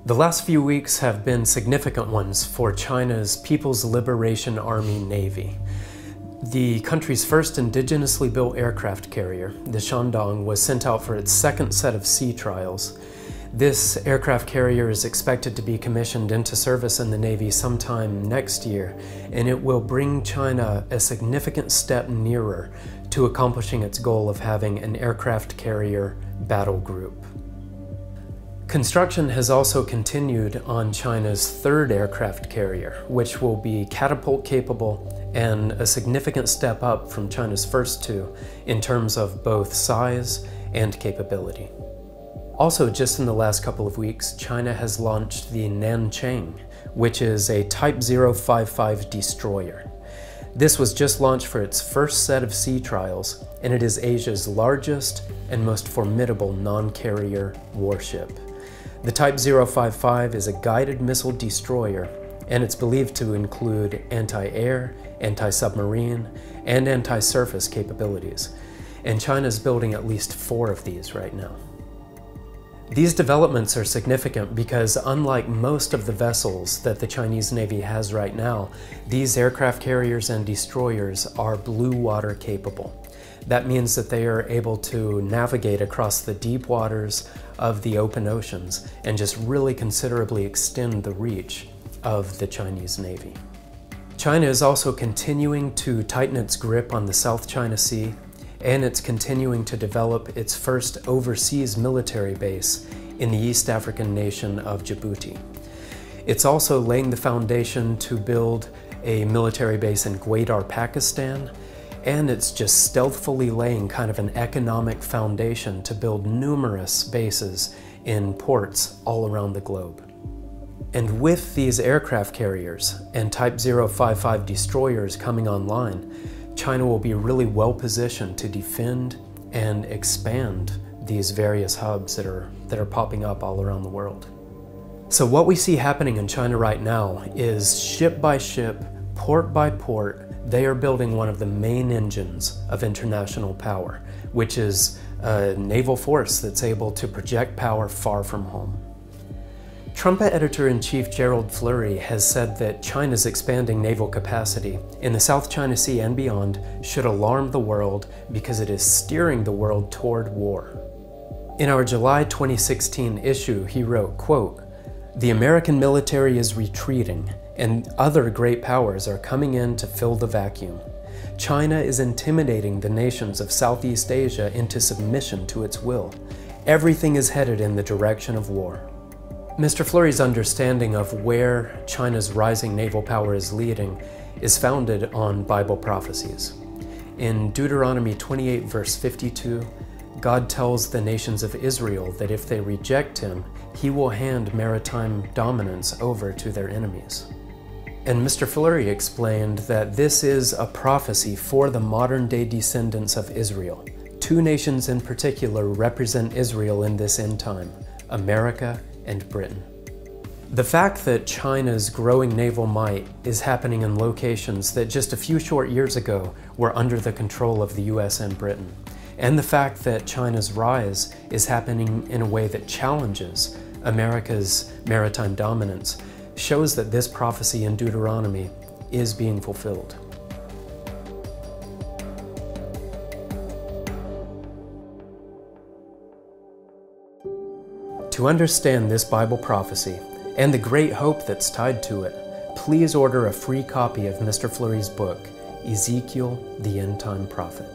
The last few weeks have been significant ones for China's People's Liberation Army Navy. The country's first indigenously built aircraft carrier, the Shandong, was sent out for its second set of sea trials. This aircraft carrier is expected to be commissioned into service in the Navy sometime next year, and it will bring China a significant step nearer to accomplishing its goal of having an aircraft carrier battle group. Construction has also continued on China's third aircraft carrier, which will be catapult capable and a significant step up from China's first two in terms of both size and capability. Also, just in the last couple of weeks, China has launched the Nanchang, which is a Type 055 destroyer. This was just launched for its first set of sea trials, and it is Asia's largest and most formidable non-carrier warship. The Type 055 is a guided missile destroyer, and it's believed to include anti-air, anti-submarine, and anti-surface capabilities. And China's building at least 4 of these right now. These developments are significant because, unlike most of the vessels that the Chinese Navy has right now, these aircraft carriers and destroyers are blue water capable. That means that they are able to navigate across the deep waters of the open oceans and just really considerably extend the reach of the Chinese Navy. China is also continuing to tighten its grip on the South China Sea, and it's continuing to develop its first overseas military base in the East African nation of Djibouti. It's also laying the foundation to build a military base in Gwadar, Pakistan, and it's just stealthily laying kind of an economic foundation to build numerous bases in ports all around the globe. And with these aircraft carriers and Type 055 destroyers coming online, China will be really well positioned to defend and expand these various hubs that are popping up all around the world. So what we see happening in China right now is ship by ship, port by port, they are building one of the main engines of international power, which is a naval force that's able to project power far from home. Trumpet Editor-in-Chief Gerald Flurry has said that China's expanding naval capacity in the South China Sea and beyond should alarm the world because it is steering the world toward war. In our July 2016 issue, he wrote, quote, "The American military is retreating, and other great powers are coming in to fill the vacuum. China is intimidating the nations of Southeast Asia into submission to its will. Everything is headed in the direction of war." Mr. Flurry's understanding of where China's rising naval power is leading is founded on Bible prophecies. In Deuteronomy 28 verse 52, God tells the nations of Israel that if they reject him, he will hand maritime dominance over to their enemies. And Mr. Flurry explained that this is a prophecy for the modern-day descendants of Israel. 2 nations in particular represent Israel in this end time, America and Britain. The fact that China's growing naval might is happening in locations that just a few short years ago were under the control of the US and Britain, and the fact that China's rise is happening in a way that challenges America's maritime dominance shows that this prophecy in Deuteronomy is being fulfilled. To understand this Bible prophecy and the great hope that's tied to it, please order a free copy of Mr. Flurry's book, Ezekiel, the End Time Prophet.